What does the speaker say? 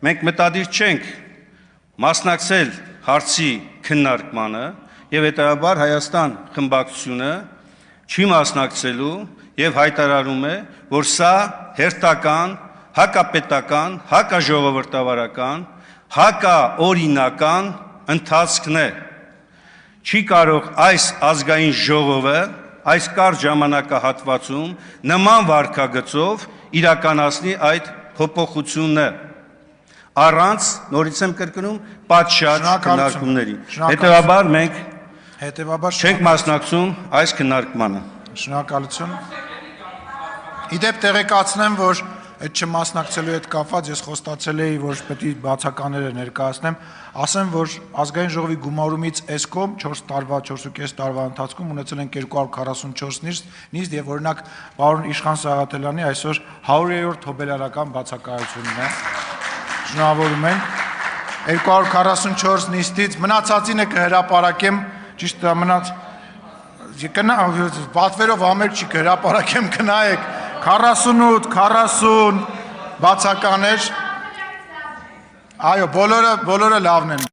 մենք մտադիր չենք մասնակցել հարցի քննարկմանը եւ հետեւաբար Հայաստան խմբակցությունը չի մասնակցելու եւ հայտարարում է, որ սա հերթական, հակապետական, հակաժողովրդավարական, հակաօրինական ընթացքն է։ Չի կարող այս ազգային ժողովը այս կարճ ժամանակահատվածում նման վարքագծով իրականացնի այդ փոփոխությունը առանց, նորից եմ կրկնում, պատշաճ քննարկումների։ Հետևաբար մենք չենք մասնակցում այս քննարկմանը։ Շնորհակալություն։ Իդեպ տեղեկացնեմ, որ այդ չմասնակցելու հետ կապված ես խոստացել էի, որ պետք է բացականները ներկայացնեմ, ասեմ, որ ազգային ժողովի գումարումից էսկոմ 4 տարվա, 4.5 տարվա ընթացքում ունեցել են 244 նիստ եւ օրինակ պարոն Իշխան Սաղաթելյանի այսօր 100-րդ հոբելարական բացակայությունն է։ Շնորհավորում ենք 244 նիստից մնացածինը կհրապարակեմ, ճիշտ է մնաց պատվերով ամեր չի կհրապարակեմ, գնայեք 48, 40 բացականեր, այո, բոլորը լավն են։